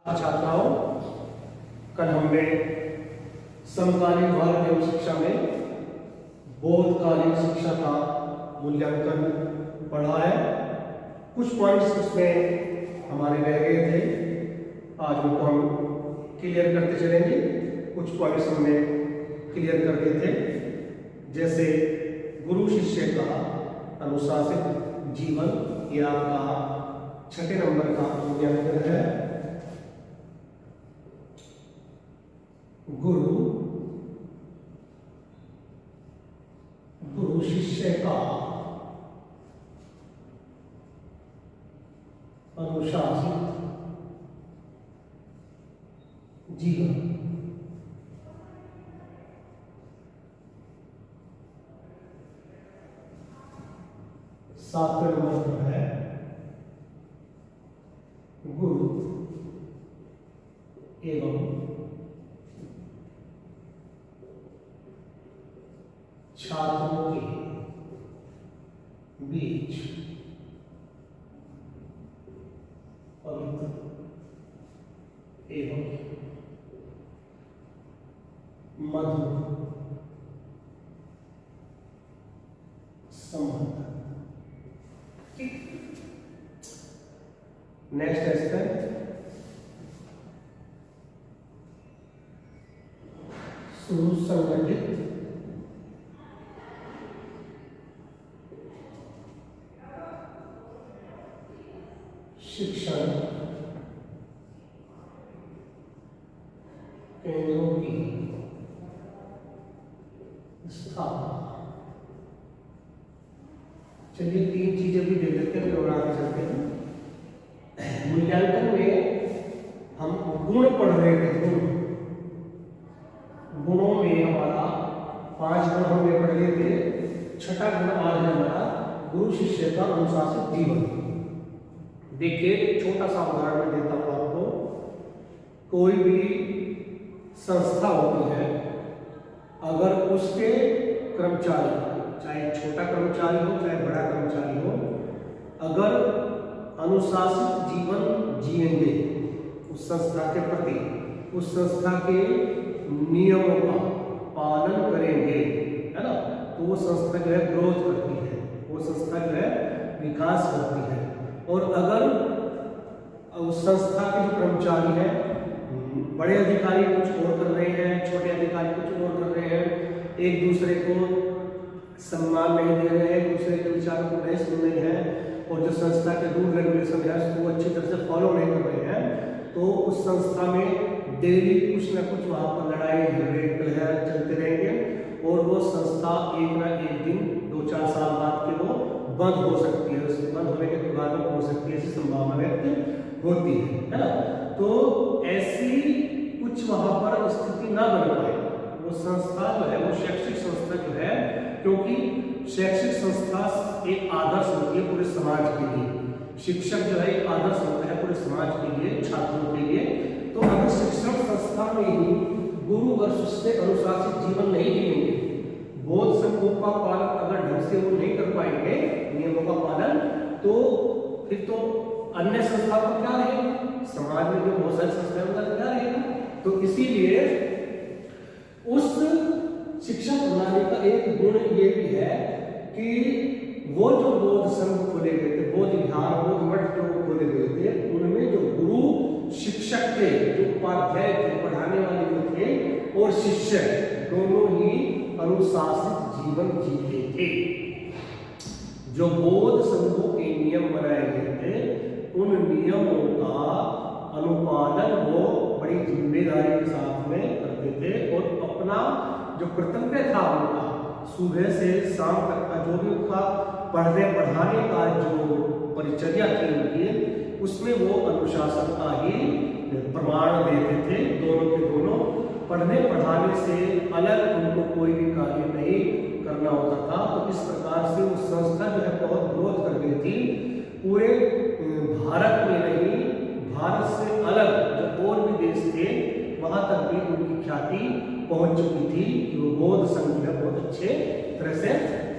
छात्राओं, कल हमने समकालीन भारत एवं शिक्षा में बोधकालीन शिक्षा का मूल्यांकन पढ़ा है। कुछ पॉइंट्स उसमें हमारे रह गए थे, आज उनको हम क्लियर करते चलेंगे। कुछ पॉइंट्स हमने क्लियर कर दिए थे, जैसे गुरु शिष्य का अनुशासित जीवन, यह आपका 6 नंबर का मूल्यांकन है। गुरु शिष्य का अनुशासित जीवन। सातवें नंबर पर है गुरु एवं छात्रों के बीच पवित्र एवं मधुर संबंध। नेक्स्ट एस्पेक्ट सुसंगठित शिक्षण केंद्रों की स्थापना। चलिए 3 चीजें भी देख लेते हैं, फिर और आगे चलते हैं। मूल्यांकन में हम गुण पढ़ रहे थे। गुणों में हमारा 5 गुण हमने पढ़ लिए थे। 6ठा गुण आज है हमारा गुरु शिष्य का अनुशासित जीवन। देखिए, एक छोटा सा उदाहरण मैं देता हूं आपको। कोई भी संस्था होती है, अगर उसके कर्मचारी, चाहे छोटा कर्मचारी हो चाहे बड़ा कर्मचारी हो, अगर अनुशासित जीवन जिएंगे उस संस्था के प्रति, उस संस्था के नियमों का पालन करेंगे, है ना, तो वो संस्था जो है ग्रोथ करती है, वो संस्था जो है विकास करती है। और अगर उस संस्था के जो कर्मचारी हैं, बड़े अधिकारी कुछ और कर रहे हैं, छोटे अधिकारी कुछ और कर रहे हैं, एक दूसरे को सम्मान नहीं दे रहे हैं, एक दूसरे के विचारों को नहीं सुन रहे हैं, और जो संस्था के रूल रेगुलेशन है उसको अच्छी तरह से फॉलो नहीं कर रहे हैं, तो उस संस्था में डेली कुछ ना कुछ वहाँ पर लड़ाई झगड़े कलह चलते रहेंगे, और वो संस्था एक ना एक दिन 2-4 साल बाद के वो बंद हो सकती है, उसके बंद होने के बाद में हो सकती है, ऐसी संभावना व्यक्त होती है ना। तो ऐसी कुछ वहां पर स्थिति ना बन पाए, वो संस्था जो है, वो शैक्षिक संस्था जो है, क्योंकि शैक्षिक संस्था एक आदर्श होती है पूरे समाज के लिए। शिक्षक जो है एक आदर्श होता है पूरे समाज के लिए, छात्रों के लिए। तो अगर शिक्षण संस्था में ही गुरु और शिष्य अनुशासित जीवन नहीं जिएंगे, बोध संघों का पालन अगर ढंग से वो नहीं कर पाएंगे, नियमों का पालन, तो फिर तो अन्य संस्था को क्या रहेगा, समाज में जो बहुत सारी संस्थाएं उनका क्या रहेगा। तो इसीलिए उस शिक्षा प्रणाली का एक गुण ये भी है कि वो जो बोध संघ खोले गए थे, बोध विहार, बोध मठ जो खोले गए थे, उनमें जो गुरु शिक्षक थे, जो उपाध्याय थे, पढ़ाने वाले जो थे, और शिष्य दोनों ही अनुशासित जीवन जीते थे। जो बोध संघों के नियम बनाए गए थे, उन नियमों का अनुपालन वो बड़ी जिम्मेदारी के साथ में करते थे, और अपना जो कर्तव्य था उनका, सुबह से शाम तक का जो भी उनका पढ़ने पढ़ाने का जो परिचर्या थी उनकी, उसमें वो अनुशासन का ही प्रमाण देते थे। दोनों के दोनों पढ़ने पढ़ाने से अलग उनको कोई भी कार्य नहीं करना होता था। तो इस प्रकार से वो संस्था जो है बहुत ग्रोथ कर गई थी। पूरे भारत में नहीं, भारत से अलग जो और भी देश थे, वहां तक भी उनकी ख्याति पहुंच चुकी थी कि वो बोध संघ जो है बहुत अच्छे तरह से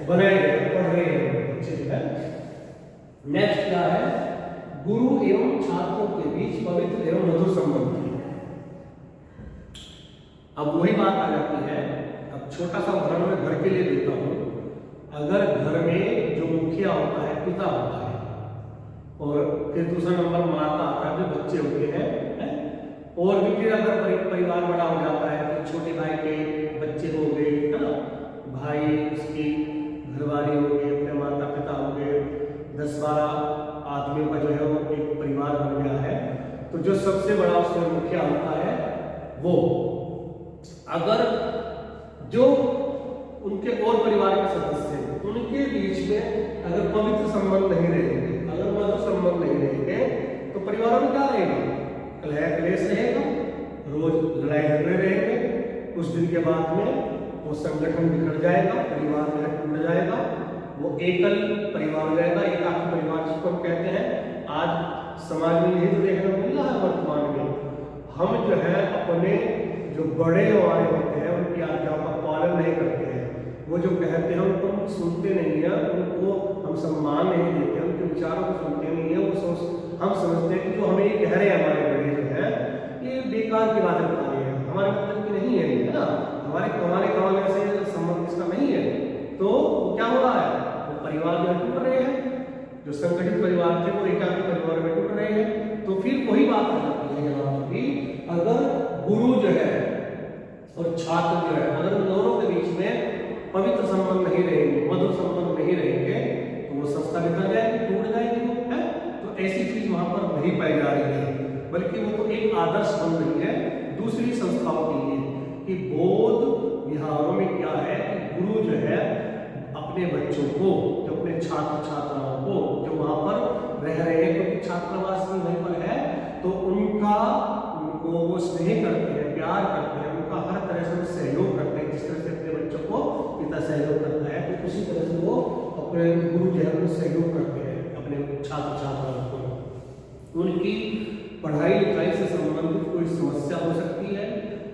बनाए गए, पढ़ रहे हैं अच्छे जो है। नेक्स्ट क्या है, गुरु एवं छात्रों के बीच पवित्र एवं मधुर संबंध। अब वही बात आ जाती है, अब छोटा सा उदाहरण मैं घर के लिए देता हूँ। अगर घर में जो मुखिया होता है, पिता होता है, और फिर दूसरा नंबर माता आता है, जो बच्चे होते हैं, और भी फिर अगर परिवार बड़ा हो जाता है, फिर छोटे भाई के बच्चे हो गए, है ना, भाई उसकी घरवाली हो गई, अपने माता पिता हो गए, 10-12 आदमियों का जो है वो एक परिवार बन गया है। तो जो सबसे बड़ा उसमें मुखिया होता है, वो अगर जो उनके और परिवार के सदस्य हैं, उनके बीच में अगर पवित्र संबंध नहीं रहेंगे, अगर मधुर संबंध नहीं रहेंगे, तो परिवारों में क्या रहेगा? कलह क्लेश रहेगा, रोज लड़ाई झगड़े रहेंगे। कुछ दिन के बाद में वो संगठन बिखर जाएगा, परिवार जो है टूट जाएगा, वो एकल परिवार हो जाएगा, एकाकी परिवार जिसको हम कहते हैं। आज समाज में यही तो देखने को मिल रहा है वर्तमान में। हम जो है अपने जो बड़े हमारे होते हैं, उनकी आज्ञाओं का पालन नहीं करते हैं। वो जो कहते हैं उनको हम सुनते नहीं है, उनको हम सम्मान नहीं देते, उनके विचारों को सुनते नहीं है। वो हम समझते हैं कि जो हमें ये कह रहे हैं हमारे बड़े जो है, ये बेकार की बातें बता रहे हैं, हमारे मतलब की नहीं है ना, हमारे कमाने से संबंध इसका नहीं है। तो क्या हो रहा है? वो परिवार जो टूट रहे हैं, जो संगठित परिवार थे वो एकाकी परिवार में टूट रहे हैं। तो फिर वही बात हो जाती है यहाँ पर भी, अगर गुरु जो है और छात्र जो है, अगर उन दोनों के बीच में पवित्र संबंध नहीं रहेंगे, मधुर संबंध नहीं रहेंगे, तो वो संस्था बिखर जाएगी, टूट जाएगी, वो है। तो ऐसी चीज वहां पर नहीं पाई जा रही है, बल्कि वो तो एक आदर्श बन रही है दूसरी संस्थाओं के लिए कि बौद्ध विहारों में क्या है कि गुरु जो है अपने बच्चों को, जो अपने छात्र छात्राओं को जो वहां पर रह रहे हैं, क्योंकि छात्रावास भी वहीं पर है, तो उनको वो स्नेह करते हैं, प्यार करते हैं, उनका हर तरह से वो सहयोग करते हैं। जिस तरह से अपने बच्चों को पिता सहयोग करता है, तो उसी तरह से वो अपने गुरु जो है उनको सहयोग करते हैं अपने छात्र छात्राओं को। उनकी पढ़ाई लिखाई से संबंधित कोई समस्या हो सकती है,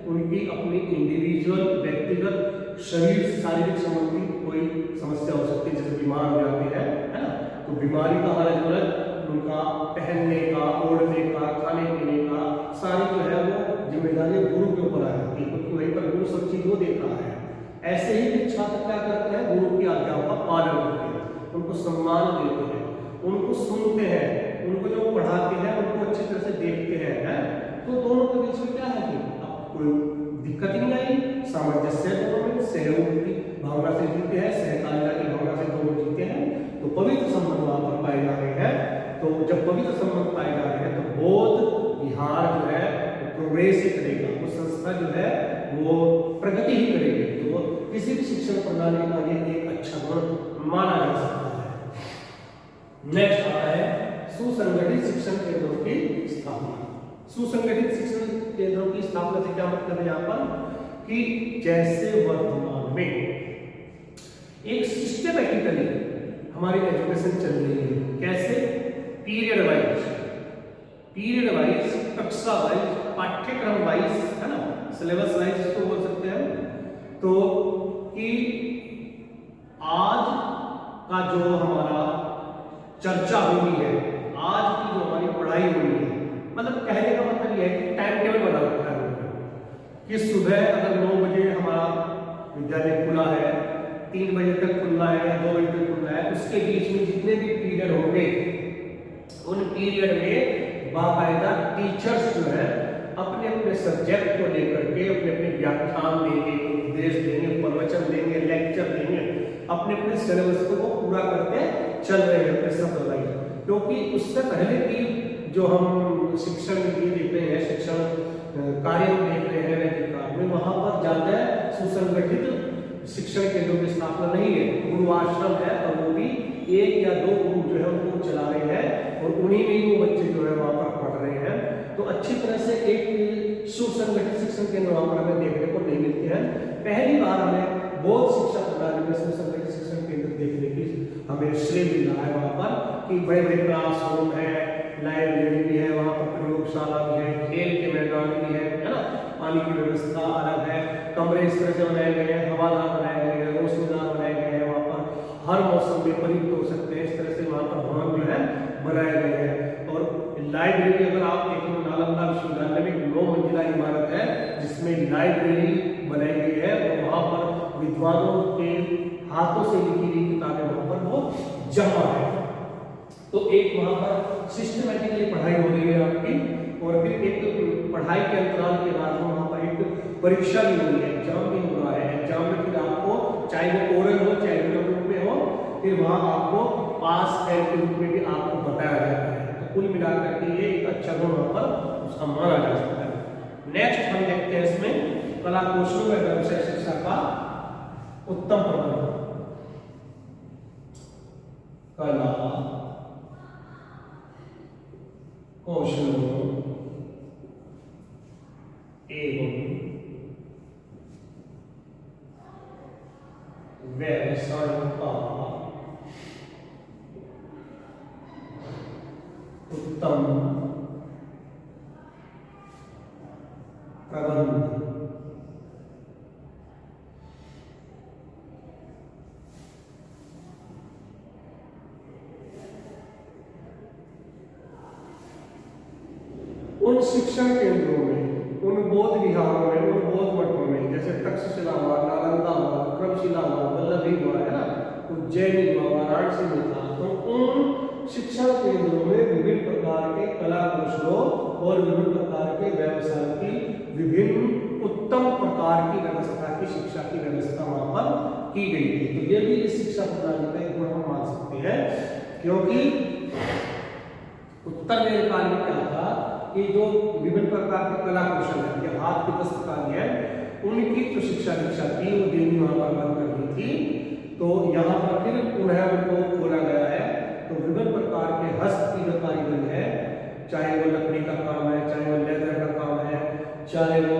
उनकी अपनी इंडिविजुअल व्यक्तिगत शरीर शारीरिक संबंधी कोई समस्या हो सकती है, जैसे बीमार हो जाते हैं, है ना, तो बीमारी का हालत, उनका पहनने का, ओढ़ने का, खाने पीने का सारी जो है वो जिम्मेदारी गुरु के ऊपर आ जाती है, क्योंकि वहीं पर गुरु सब चीज वो देख रहा है। ऐसे ही छात्र क्या करते हैं? गुरु की आज्ञाओं का पालन करते हैं, उनको सम्मान देते हैं, उनको सुनते हैं, उनको जो पढ़ाते हैं उनको अच्छी तरह से देखते हैं, है? तो दोनों के बीच में क्या है कि अब कोई दिक्कत ही नहीं आई, सामंजस्य दोनों में, सहयोग की भावना से जीते हैं, सहकारिता की भावना से दोनों जीते हैं। तो पवित्र संबंध वहां पर पाए जा रहे हैं। तो जब पवित्र संबंध पाए जा रहे हैं तो बौद्ध विहार जो है प्रोग्रेस ही करेगा, वो संस्था जो है वो प्रगति ही करेगी। तो किसी भी शिक्षण प्रणाली का ये एक अच्छा गुण माना जा सकता है। नेक्स्ट आता है सुसंगठित शिक्षण केंद्रों की स्थापना। सुसंगठित शिक्षण केंद्रों की स्थापना से क्या मतलब है यहाँ पर कि जैसे वर्तमान में एक सिस्टमैटिकली हमारी एजुकेशन चल रही है, कैसे? पीरियड वाइज, कक्षा वाइज, पाठ्यक्रम वाइज, है ना, सिलेबस वाइज इसको बोल सकते हैं। तो कि आज का जो हमारा चर्चा हुई है, आज की जो हमारी पढ़ाई हुई है, मतलब कहने का मतलब यह है कि टाइम टेबल बना रखा है कि सुबह अगर 9 बजे हमारा विद्यालय खुला है, 3 बजे तक खुलना है या 2 बजे तक खुलना है, उसके बीच में जितने भी पीरियड होंगे उन पीरियड में बाकायदा टीचर्स जो है अपने अपने सब्जेक्ट को लेकर के अपने अपने व्याख्यान देंगे, उपदेश देंगे, प्रवचन देंगे, लेक्चर देंगे, अपने अपने सिलेबस को पूरा करते चल रहे हैं अपने सब वाइज। क्योंकि उससे पहले की जो हम शिक्षण ये देख रहे हैं, शिक्षण कार्य देख रहे हैं वैदिक काल में, वहां पर ज्यादा सुसंगठित शिक्षण केंद्रों की स्थापना नहीं है। गुरु आश्रम है और वो भी 1 या 2 गुरु जो है उनको चला रहे हैं और उन्हीं में वो बच्चे जो है वहां पर पढ़ रहे हैं। तो अच्छी तरह से एक सुसंगठित शिक्षण केंद्र वहां पर हमें देखने को नहीं मिलते हैं। पहली बार हमें बौद्ध शिक्षा प्रणाली में सुसंगठित शिक्षण केंद्र देखने की हमें श्रेय मिल रहा है वहां पर कि बड़े बड़े क्लासरूम है, लाइब्रेरी भी है, वहां पर प्रयोगशाला भी है, खेल के मैदान भी है ना, पानी की व्यवस्था अलग है, कमरे इस तरह से बनाए गए हैं, हवादार बनाए गए हैं, रोशनीदार बनाए गए हैं, वहां पर हर मौसम में प्रयुक्त हो सकते हैं, इस तरह से वहां पर भवन जो है बनाए गए हैं। और लाइब्रेरी अगर आप देखें नालंदा विश्वविद्यालय में 9 मंजिला इमारत है जिसमें लाइब्रेरी बनाई गई है और वहां पर विद्वानों के हाथों से लिखी गई किताबें वहां पर वो जमा है। तो एक वहां पर सिस्टमैटिकली पढ़ाई हो रही है आपकी, और फिर एक पढ़ाई के अंतराल के बाद वहां पर एक परीक्षा भी हो रही है, एग्जाम भी हो रहा है। एग्जाम में फिर आपको चाहे वो ओरल हो चाहे रिटन रूप में हो, फिर वहां आपको पास फेल के रूप में भी आपको बताया जाता है। तो कुल मिलाकर के ये एक अच्छा गुण वहां पर उसका माना जा सकता है। नेक्स्ट हम देखते हैं इसमें कला कौशलों में व्यवसाय शिक्षा का उत्तम प्रबंधन। कला कौशलों एवं व्यवसाय का उत्तम प्रबंधन। उन शिक्षण केंद्रों में, उन बौद्ध विहारों में, उन बौद्ध मठों में, जैसे तक्षशिला हुआ, नालंदा हुआ, विक्रमशिला हुआ, वल्लभी हुआ, है ना, उज्जैन हुआ, वाराणसी में था, तो उन शिक्षण केंद्रों में विभिन्न प्रकार के कला कौशलों और विभिन्न प्रकार के व्यवसाय की विभिन्न उत्तम प्रकार की व्यवस्था की शिक्षा की व्यवस्था वहां पर की गई थी। तो ये भी इस शिक्षा प्रणाली का एक गुण हम मान सकते हैं, क्योंकि उत्तर काल में क्या था कि जो विभिन्न प्रकार के कला कौशल है, हाथ की दस्तकारी है, उनकी जो शिक्षा थी वो देनी वहां पर बंद कर दी थी। तो यहाँ पर फिर पुनः उनको खोला गया है। तो विभिन्न प्रकार के हस्त की जो कारीगरी है, चाहे वो लकड़ी का काम है, चाहे वो लेदर का काम है, चाहे वो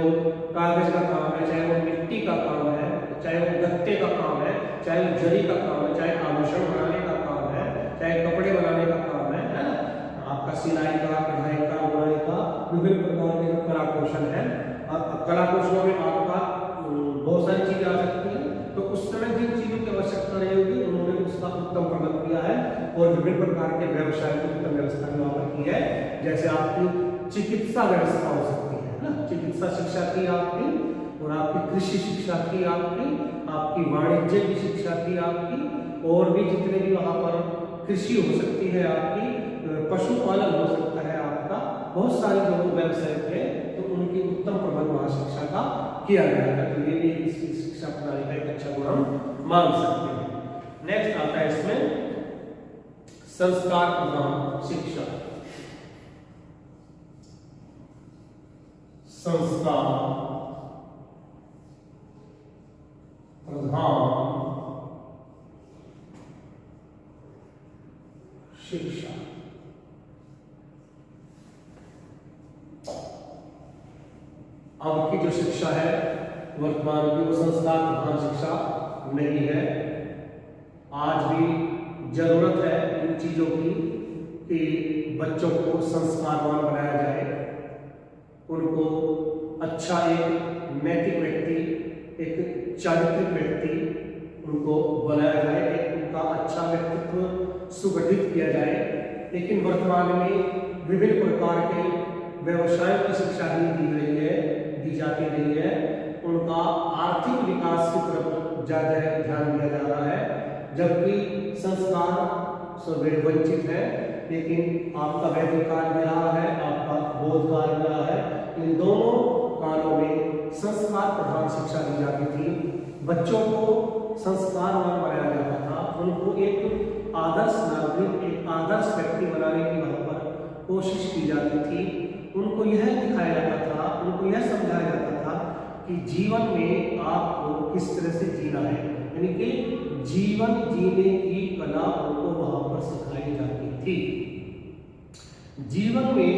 कागज का काम है, चाहे वो मिट्टी का काम है, चाहे वो गत्ते का काम है, चाहे वो जरी का काम है, चाहे आभूषण बनाने का काम है, चाहे कपड़े बनाने का काम है ना, आपका सिलाई का, कढ़ाई का, बुनाई का, विभिन्न प्रकार के कला कौशल है। कला कौशलों में आपका बहुत सारी चीजें आ सकती है। तो उस समय जिन चीजों की आवश्यकता नहीं होगी उन्होंने उसका उत्तम प्रबंध किया है और विभिन्न प्रकार के व्यवसाय की उत्तम व्यवस्था भी वहां पर की है। जैसे आपकी चिकित्सा व्यवस्था हो सकती है ना, चिकित्सा शिक्षा की आपकी, और आपकी कृषि शिक्षा की आपकी वाणिज्य की शिक्षा की आपकी, और भी जितने भी वहां पर कृषि हो सकती है आपकी, पशुपालन हो सकता है आपका, बहुत सारे जो व्यवसाय थे तो उनकी उत्तम प्रबंध वहां शिक्षा का किया गया था। तो ये भी इस शिक्षा प्रणाली का एक अच्छा गुण हम मान सकते हैं। नेक्स्ट आता है इसमें संस्कार प्रधान शिक्षा। संस्कार प्रधान शिक्षा। अब की जो शिक्षा है वर्तमान की, वो संस्कार प्रधान शिक्षा नहीं है। आज भी जरूरत है इन चीजों की कि बच्चों को संस्कारवान बनाया जाए, उनको अच्छा एक नैतिक व्यक्ति, एक चारित्रिक व्यक्ति उनको बनाया जाए, एक उनका अच्छा व्यक्तित्व सुगठित किया जाए। लेकिन वर्तमान में विभिन्न प्रकार के व्यवसायों की शिक्षा दी जाती रही है, उनका आर्थिक विकास की तरफ ज्यादा ध्यान दिया जा रहा है, जबकि संस्कार से वंचित है। लेकिन आपका वैदिक काल भी रहा है, आपका बौद्ध काल भी रहा है, इन दोनों कालों में संस्कार प्रधान शिक्षा दी जाती थी। बच्चों को संस्कारवान बनाया जाता था, उनको एक आदर्श नागरिक, एक आदर्श व्यक्ति बनाने की वहां पर कोशिश की जाती थी। उनको यह दिखाया जाता था, उनको यह समझाया जाता था कि जीवन में आपको किस तरह से जीना है, यानी कि जीवन जीने की कला उनको वहां पर सिखाई जाती थी। जीवन में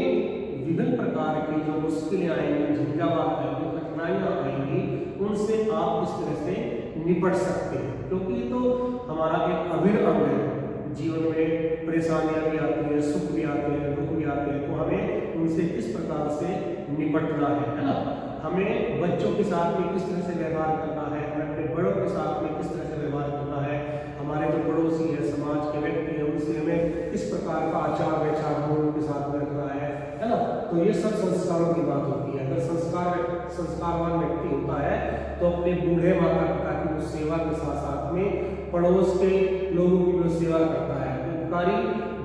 विभिन्न प्रकार की जो मुश्किलें आएंगी, झंझावात आएंगी, कठिनाइयां आएंगी, उनसे आप इस तरह से निपट सकते हैं, क्योंकि ये तो हमारा एक अभिन्न अंग है। जीवन में परेशानियां भी आती हैं, सुख भी आते हैं, दुख भी आते हैं, तो हमें उनसे किस प्रकार से निपटना है ना। हमें बच्चों के साथ में किस तरह से व्यवहार करना है, हमें अपने बड़ों के साथ में किस तरह से व्यवहार करना है, हमारे जो पड़ोसी है, समाज के व्यक्ति हैं, उनसे हमें किस प्रकार का आचार व्यवहार उनके साथ में रखना है, है ना। तो ये सब संस्कारों की बात होती है। अगर संस्कारवान व्यक्ति होता है तो अपने बूढ़े माता पिता की वो सेवा के साथ साथ में पड़ोस के लोगों की वो सेवा करता है, उपकारी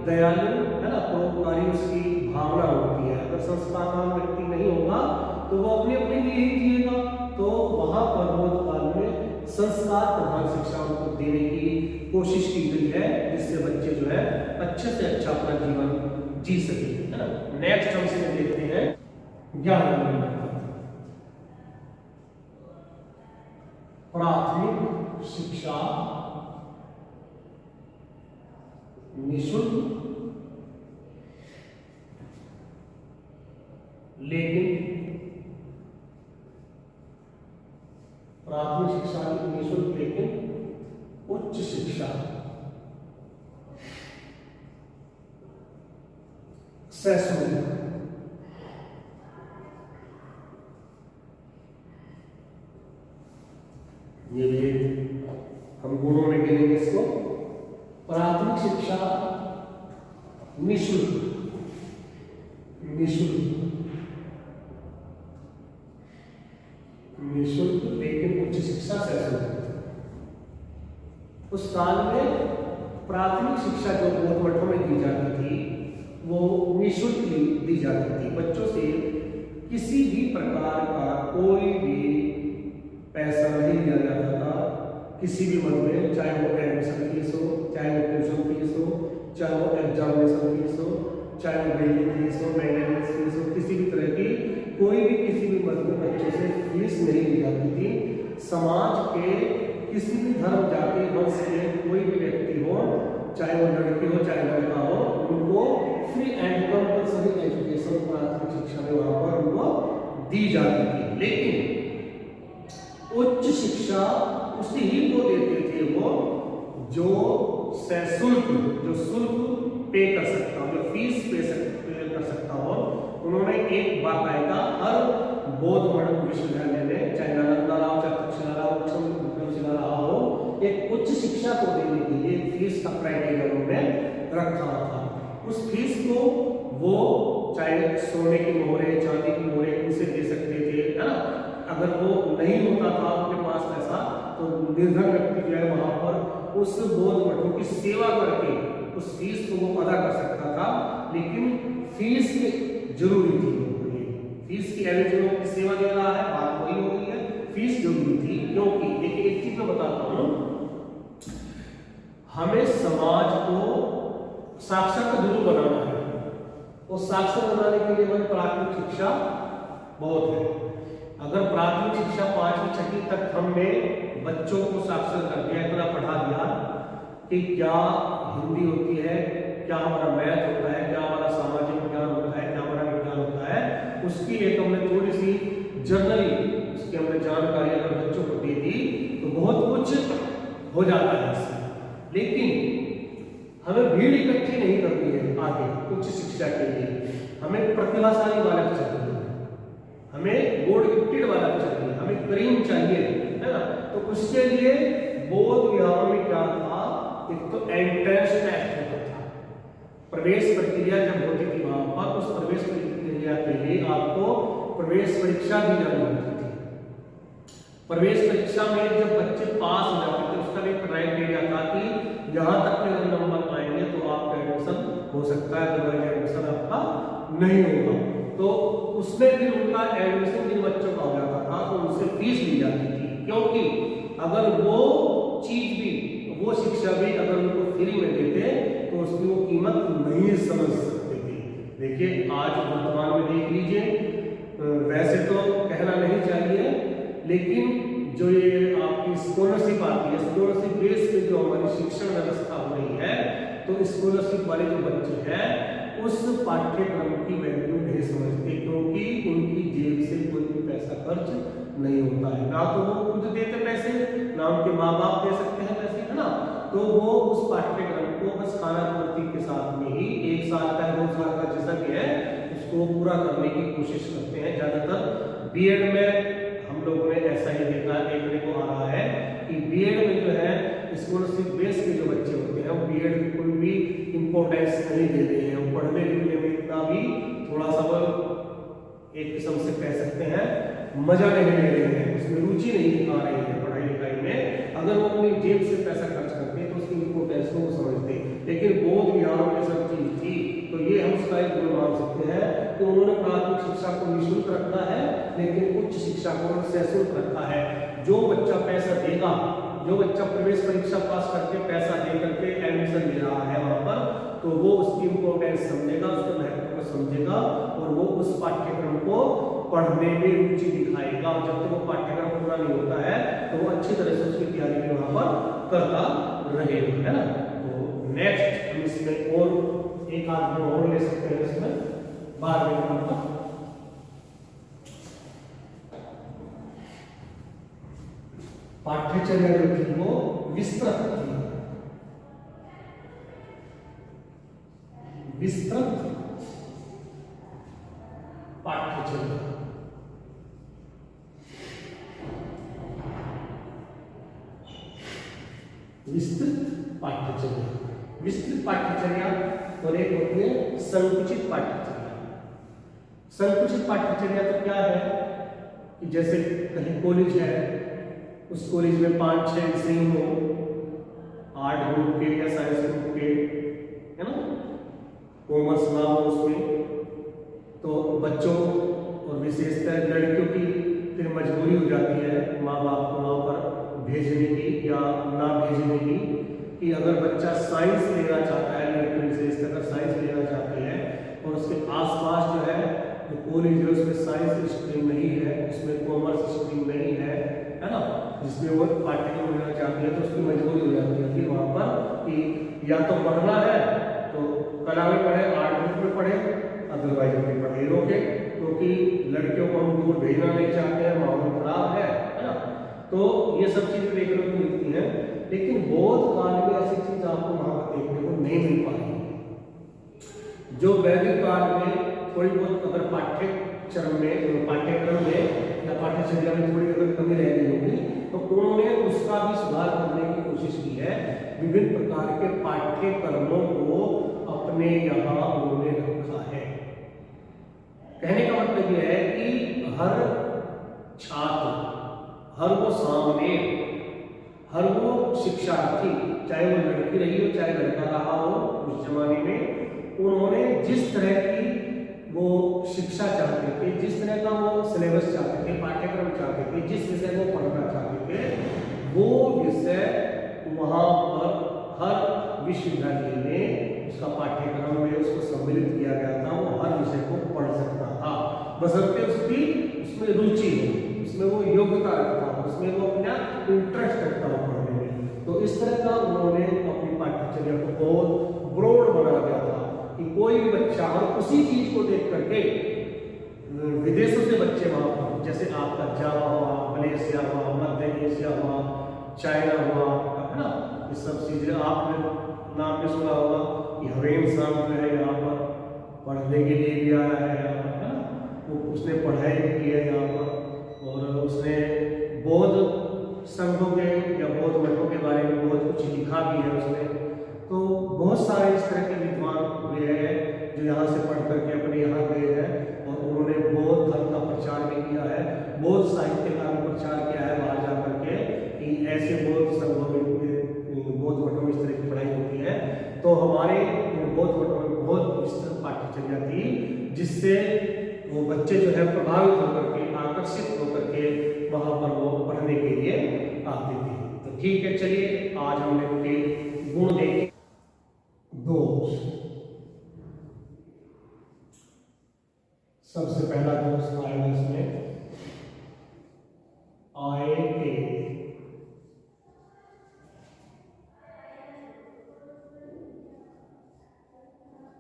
दयालु, है ना, परोपकारी उसकी भावना होती है। अगर संस्कारवान व्यक्ति नहीं होगा तो वो अपने अपने लिए ही जिएगा। तो वहां पर बोध काल में संस्कार प्रधान शिक्षा उनको देने की कोशिश की गई है, जिससे बच्चे जो है अच्छे से अच्छा अपना जीवन जी सके, है ना। नेक्स्ट हम इसमें देखते हैं ज्ञान। प्राथमिक शिक्षा निःशुल्क लेकिन प्राथमिक शिक्षा निःशुल्क लेकिन उच्च शिक्षा सशुल्क। ये भी हम गुणों में गिनेंगे इसको। प्राथमिक शिक्षा निःशुल्क लेकिन उच्च शिक्षा सशुल्क। उस काल में प्राथमिक शिक्षा जो बोध मठों में दी जाती थी वो निःशुल्क दी जाती थी। बच्चों से किसी भी प्रकार का कोई भी पैसा नहीं लिया जाता था किसी भी मद में, चाहे वो एडमिशन फीस हो, चाहे वो ट्यूशन फीस हो, चाहे वो एग्जामिनेशन फीस हो, चाहे वो डेली फीस हो, मेंटेनेंस फीस हो, किसी भी तरह की कोई भी किसी भी मद में बच्चों से फीस नहीं ली जाती थी। समाज के किसी भी धर्म जाति वंश के कोई भी व्यक्ति हो, चाहे वो लड़की हो चाहे लड़का हो, उनको फ्री एंड कंपल्सरी एजुकेशन प्राथमिक शिक्षा में वहां पर उनको दी जाती थी। लेकिन उच्च शिक्षा उसी ही को देते थे वो जो सशुल्क, जो शुल्क पे कर सकता हो, जो फीस पे कर सकता हो। उन्होंने एक बाकायदा हर बौद्ध मठ विश्वविद्यालय में, चाहे नालंदा रहा हो, चाहे तक्षशिला रहा हो, एक उच्च शिक्षा को देने के लिए फीस का क्राइटेरिया उन्होंने रखा था। उस फीस को वो चाहे सोने की मोहरे, चांदी की मोहरे उनसे दे सकते थे, है ना। अगर वो नहीं होता था उनके पास पैसा तो निर्धन व्यक्ति जो है वहां पर उस बौद्ध मठों की सेवा करके उस फीस को वो अदा कर सकता था। लेकिन फीस जरूरी थी, फीस की एवरेज लोगों की सेवा दे रहा है, बात वही हो गई है, फीस जरूरी थी। क्योंकि देखिए एक चीज मैं बताता हूं, हमें समाज को साक्षर जरूर बनाना है, और साक्षर बनाने के लिए हमें प्राथमिक शिक्षा बहुत है। अगर प्राथमिक शिक्षा 5वीं 6वीं तक हमने बच्चों को साक्षर कर दिया, इतना पढ़ा दिया कि क्या हिंदी होती है, क्या हमारा मैथ होता है, क्या हमारा सामाजिक विज्ञान होता है, क्या हमारा विज्ञान होता है, उसकी एक हमने थोड़ी सी जर्नली उसकी हमने जानकारी अगर बच्चों को दे दी तो बहुत कुछ हो जाता है इससे। लेकिन हमें भीड़ इकट्ठी नहीं करनी है आगे उच्च शिक्षा के लिए। हमें प्रतिभाशाली बालक चाहिए, हमें बोर्ड गिफ्टेड बालक चाहिए, हमें करीम चाहिए, है ना। तो उसके लिए बौद्ध विहारों में क्या था, एक तो एंट्रेंस टेस्ट होता था, प्रवेश प्रक्रिया जब होती थी वहां पर, उस प्रवेश प्रक्रिया के लिए आपको प्रवेश परीक्षा दी जानी होती थी। प्रवेश परीक्षा में जब बच्चे पास हो जाते थे उसका एक क्राइटेरिया था कि यहाँ तक के अगर नंबर आएंगे तो आपका एडमिशन हो सकता है, अदरवाइज एडमिशन आपका नहीं होगा। तो उसमें भी उनका एडमिशन जिन बच्चों का हो जाता था तो उनसे फीस ली जाती थी, क्योंकि अगर वो चीज भी, वो शिक्षा भी अगर उनको फ्री में देते तो उसकी वो कीमत नहीं समझ सकते थे। देखिए आज वर्तमान में देख लीजिए, वैसे तो कहना नहीं चाहिए, लेकिन जो ये आपकी स्कॉलरशिप आती है, स्कॉलरशिप बेस पे जो हमारी शिक्षण व्यवस्था हो रही है, तो स्कॉलरशिप वाले जो बच्चे हैं उस पाठ्यक्रम की वैल्यू नहीं समझते, क्योंकि उनकी जेब से कोई भी पैसा खर्च नहीं होता है, ना तो वो खुद देते पैसे, ना उनके माँ बाप दे सकते हैं पैसे, है ना। तो वो उस पाठ्यक्रम को बस खाना पूर्ति के साथ में ही 1 साल का 2 साल का जैसा भी है उसको पूरा करने की कोशिश करते हैं। ज्यादातर बीएड में हम लोगों ने ऐसा ही देखने को आ रहा है कि बीएड में जो है स्कॉलरशिप बेस के जो बच्चे होते हैं वो बीएड को कोई भी इंपॉर्टेंस नहीं देते हैं, पढ़ने लिखने में इतना भी थोड़ा सा वो एक किस्म से कह सकते हैं मजा नहीं ले रहे हैं, उसमें रुचि नहीं दिखा रहे हैं पढ़ाई लिखाई में। अगर वो अपनी जेब से पैसा खर्च करते हैं तो उसकी इम्पोर्टेंस को समझते, लेकिन बोध ज्ञान के सब चीज थी तो ये हम उसका एक गुण मान सकते हैं कि उन्होंने प्राथमिक शिक्षा को निःशुल्क रखा है, लेकिन उच्च शिक्षा को सशुल्क रखा है। जो बच्चा पैसा देगा, जो बच्चा प्रवेश परीक्षा पास करके पैसा दे करके एडमिशन ले रहा है वहां पर, तो वो उसकी इम्पोर्टेंस समझेगा, उसके महत्व को समझेगा और वो उस पाठ्यक्रम को पढ़ने में रुचि दिखाएगा। और जब तक वो पाठ्यक्रम पूरा नहीं होता है तो वो अच्छी तरह से उसकी तैयारी भी वहां पर करता रहेगा, है ना। तो नेक्स्ट हम इसमें और एक आध गुण और ले सकते हैं इसमें 12वें नंबर पर। पाठ्यचर्या जो थी वो विस्तृत थी, विस्तृत पाठ्यचर्या। विस्तृत पाठ्यचर्या, विस्तृत पाठ्यचर्या और एक होती है संकुचित पाठ्यचर्या। संकुचित पाठ्यचर्या तो क्या है कि जैसे कहीं कॉलेज है, उस कॉलेज में 5-6 विषय हो, आर्ट ग्रुप के या साइंस ग्रुप के, है ना, कॉमर्स ना हो उसमें, तो बच्चों और विशेषकर लड़कियों की फिर मजबूरी हो जाती है माँ बाप को वहाँ पर भेजने की या ना भेजने की, कि अगर बच्चा साइंस लेना चाहता है, लड़की विशेषकर अगर साइंस लेना चाहते हैं और उसके आसपास जो है जो कॉलेज है उसमें साइंस स्ट्रीम नहीं है, उसमें कॉमर्स स्ट्रीम नहीं है ना, जिसमें वो पाठ्यक्रम लेना चाहती है, तो उसकी मजबूरी हो जाती है फिर वहाँ पर कि या तो पढ़ना है तो कला में पढ़े, आर्ट ग्रुप में पढ़े, अदरवाइज अपनी पढ़ाई रोके, क्योंकि लड़कियों को हम दूर भेजना नहीं चाहते हैं, माहौल खराब है ना। तो ये सब चीजें देखने को मिलती हैं, लेकिन बौद्ध काल में ऐसी चीज आपको वहां पर देखने को नहीं मिल पाई। जो वैदिक काल में थोड़ी बहुत अगर पाठ्यक्रम में या पाठ्यचर्या में थोड़ी अगर कमी रह गई होगी तो उन्होंने उसका भी सुधार करने की कोशिश की है। विभिन्न प्रकार के पाठ्यक्रमों को अपने यहाँ उन्होंने रखा है। कहने का मतलब यह है कि हर छात्र, हर वो सामने, हर वो शिक्षार्थी, चाहे वो लड़की रही हो चाहे लड़का रहा हो, उस जमाने में उन्होंने जिस तरह की वो शिक्षा चाहते थे, जिस तरह का वो सिलेबस चाहते थे, पाठ्यक्रम चाहते थे, जिस विषय को पढ़ना चाहते थे, वो विषय वहां पर हर विश्वविद्यालय में उसका पाठ्यक्रम में उसको सम्मिलित किया गया था। वो हर विषय को पढ़ सकता था, बशर्ते उसकी उसमें रुचि हो, उसमें वो योग्यता रखता हो, उसमें वो अपना इंटरेस्ट रखता हो पढ़ने में। तो इस तरह का उन्होंने अपनी पाठ्यचर्या को बहुत ब्रॉड बना दिया था कि कोई भी बच्चा और उसी चीज को देख करके विदेशों से बच्चे वहां पर, जैसे आपका जावा हुआ, मलेशिया हुआ, मध्य एशिया हुआ, चाइना हुआ, है ना, ये सब चीजें आपने नाम भी सुना होगा कि हवेन साहब जो है यहाँ पर पढ़ने के लिए भी आया है यहाँ पर, है ना, वो उसने पढ़ाई भी की है यहाँ पर और उसने बौद्ध संघों के या बौद्ध मठों के बारे में बहुत कुछ लिखा भी है उसने। तो बहुत सारे इस तरह के विद्वान हुए हैं जो यहाँ से पढ़ करके अपने यहाँ गए हैं और उन्होंने बौद्ध धर्म का प्रचार भी किया है, बौद्ध साहित्य का भी प्रचार किया है बाहर जा करके कि ऐसे बौद्ध संघों में, बौद्ध मठों में इस तरह की पढ़ाई होती है। तो हमारे बौद्ध मठों में बहुत विस्तृत पाठ्यचर्या थी, जिससे वो बच्चे जो है प्रभावित होकर के, आकर्षित होकर के वहां पर वो पढ़ने के लिए आते थे। तो ठीक है, चलिए आज हमने उनके गुण देखे। दोष, सबसे पहला दोष आएगा इसमें आय के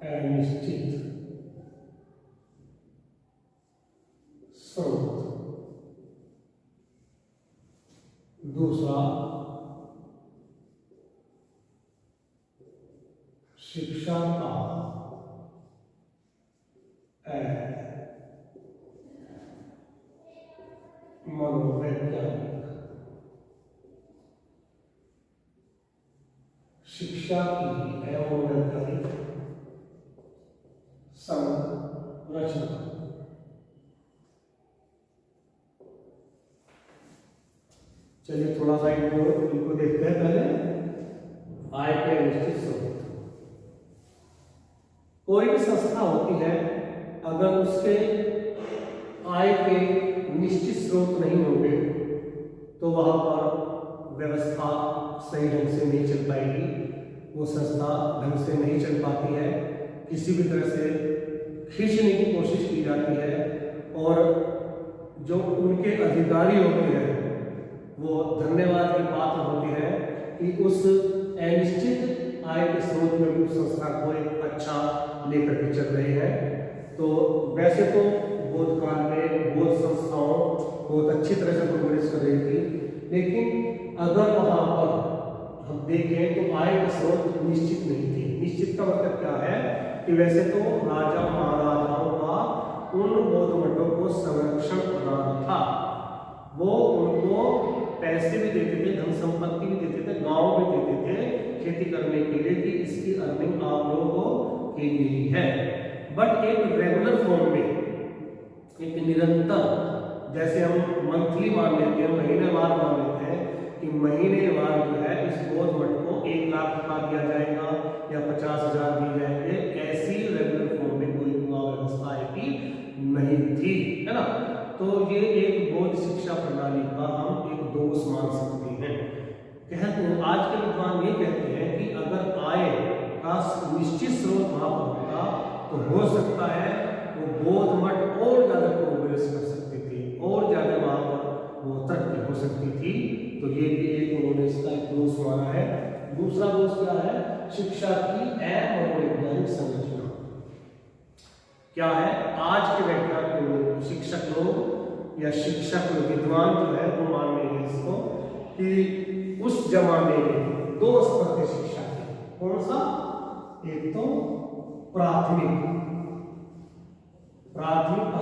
अनिश्चित स्रोत। दूसरा शिक्षा का मनोवैज्ञानिक, शिक्षा की मनोवैज्ञानिक संरचना। चलिए थोड़ा सा इनको देखते हैं। पहले आय के निश्चित स्रोत। कोई भी संस्था होती है, अगर उसके आय के निश्चित स्रोत नहीं होंगे तो वहां पर व्यवस्था सही ढंग से नहीं चल पाएगी, वो संस्था ढंग से नहीं चल पाती है, किसी भी तरह से खींचने की कोशिश की जाती है और जो उनके अधिकारी होते हैं वो धन्यवाद की पात्र होती है कि उस अनिश्चित आय के स्रोत में भी संस्था को एक अच्छा लेकर के चल रहे हैं। तो वैसे तो बौद्ध काल में बौद्ध संस्थाओं बहुत अच्छी तरह से प्रोग्रेस कर रही थी, लेकिन अगर वहां पर हम देखें तो आय का स्रोत निश्चित नहीं थी। निश्चित का मतलब क्या है कि वैसे तो राजा महाराजाओं का उन बौद्ध मठों को संरक्षण प्रदान था, वो उनको पैसे भी देते थे, धन संपत्ति भी देते थे, गांव भी देते थे खेती करने के लिए कि इसकी अर्निंग आप लोगों के लिए ही है। बट एक रेगुलर फॉर्म में, एक निरंतर, जैसे हम मंथली मान लेते हैं, महीनेवार मान लेते हैं कि महीनेवार जो है इस बौद्ध मठ को 1 लाख रुपया दिया जाएगा या 50,000 दिए जाएंगे, ऐसी रेगुलर फॉर्म में कोई व्यवस्था की नहीं थी, है ना। तो ये एक बौद्ध शिक्षा प्रणाली का हम एक दोष मान सकते हैं। कहते हैं आज के विद्वान ये कहते हैं कि अगर आय का निश्चित स्रोत वहां पर होता तो हो सकता है वो बौद्ध मठ और ज्यादा प्रोग्रेस कर सकते थे, और ज्यादा वहां पर वो तरक्की हो सकती थी। तो ये भी एक उन्होंने इसका एक दोष माना है। दूसरा दोष क्या है? शिक्षा की अमनोवैज्ञानिक संरचना। क्या है? आज के वैज्ञानिक शिक्षक लोग या शिक्षक विद्वान जो है वो मान रहे हैं इसको कि उस जमाने में 2 स्तर की शिक्षा थी। कौन सा? एक तो प्राथमिक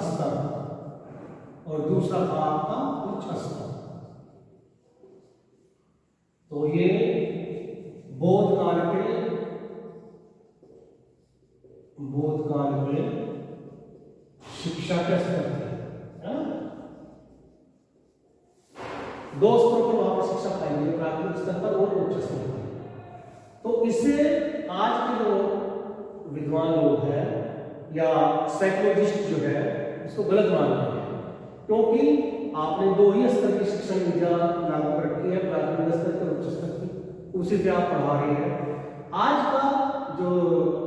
स्तर और दूसरा था आपका उच्च स्तर। तो ये बौद्ध काल में शिक्षा के स्तर थे, 2 स्तरों पर वहां पर शिक्षा पाएंगे, प्राथमिक स्तर पर और उच्च स्तर पर। तो इसे आज के जो विद्वान लोग हैं या साइकोलॉजिस्ट जो है इसको गलत मान रहे हैं, क्योंकि आपने 2 ही स्तर की शिक्षण विद्या लागू कर रखी है, प्राथमिक स्तर और उच्च स्तर की, उसी से आप पढ़ा रहे हैं। आज का जो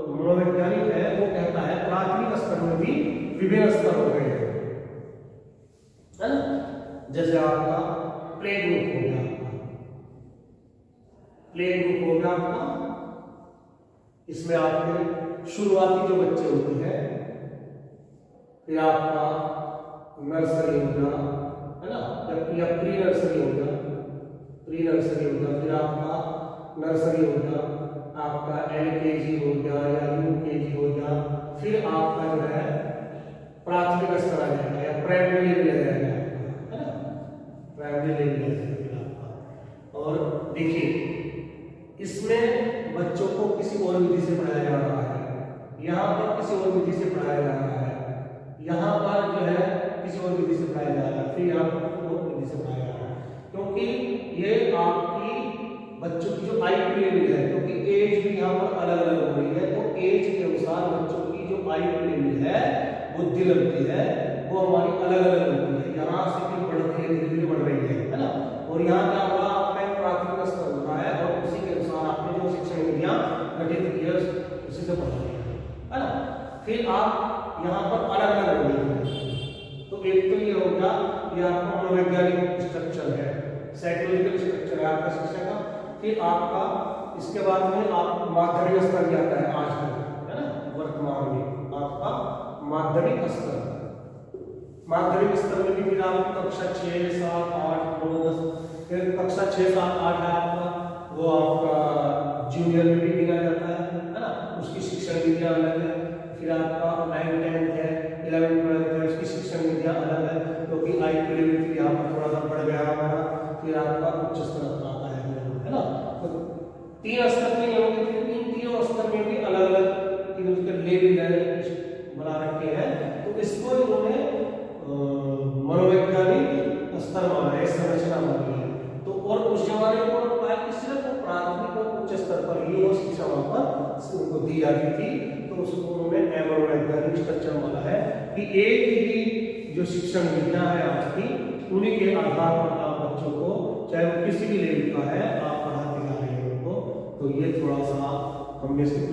मनोवैज्ञानिक है वो कहता है प्राथमिक स्तर में भी विभिन्न स्तर हो गए हैं, है ना। जैसे आपका प्ले ग्रुप हो गया, आपका इसमें आपके शुरुआती जो बच्चे होते हैं, फिर आपका नर्सरी हो गया, है ना, या प्री नर्सरी हो गया, फिर आपका नर्सरी हो गया, आपका LKG हो गया या UKG हो गया, फिर आपका जो है प्राथमिक स्तर आ जाएगा या प्राइमरी लेवल आ जाएगा, है ना, प्राइमरी लेवल आ जाएगा आपका। और देखिए इसमें बच्चों को किसी और विधि से पढ़ाया जा रहा है, यहाँ पर किसी और विधि से पढ़ाया जा रहा है, यहाँ पर जो है किसी और विधि से पढ़ाया जा रहा है, फिर यहाँ पर और विधि से पढ़ाया जा रहा है, क्योंकि ये आपकी बच्चों की जो IQ लेवल है, क्योंकि एज भी यहाँ पर अलग अलग हो रही है, तो एज के अनुसार बच्चों की जो IQ लेवल है, बुद्धि लगती है, वो हमारी अलग अलग होती है। यहाँ से भी बढ़ती है, धीरे धीरे बढ़ रही है ना। और यहाँ क्या होगा, आपका प्राथमिक स्तर होता है और उसी के अनुसार आपने जो शिक्षण विधियां गठित की है उसी से पढ़ाई है ना। फिर आप यहाँ पर अलग अलग होंगे, तो एक तो ये होगा कि आपका मनोवैज्ञानिक स्ट्रक्चर है, साइकोलॉजिकल स्ट्रक्चर है आपका शिक्षा का। फिर आपका इसके बाद में आप माध्यमिक स्तर भी आता है आजकल, है ना, वर्तमान में आपका माध्यमिक स्तर में भी फिर आप कक्षा 6, 7, 8, 9, 10, फिर कक्षा 6, 7, 8 है आपका, वो आपका जूनियर में भी गिना जाता है ना, उसकी शिक्षण विधियां अलग है। फिर आपका 9, 10 है, 11, 12 है, उसकी शिक्षण विधियां अलग है, क्योंकि IQ लेवल फिर यहाँ पर थोड़ा सा बढ़ गया हमारा। फिर आपका उच्च स्तर आता है ना। तो 3 स्तर में होंगे, फिर इन 3 स्तर में भी अलग अलग उसके लेवल बना रखे हैं। तो इसको इन्होंने मनोवैज्ञानिक स्तर माना है, संरचना मानी है। तो और उस जमाने में उन्होंने पाया कि सिर्फ वो प्राथमिक और उच्च स्तर पर ही वो शिक्षा वहां पर उनको दी जाती थी। तो उसको उन्होंने वैज्ञानिक स्ट्रक्चर माना है कि एक ही जो शिक्षण विधा है आज की, उन्हीं के आधार पर आप बच्चों को, चाहे वो किसी भी लेवल का है, आप पढ़ाते जा रहे हैं उनको। तो ये थोड़ा सा हम में से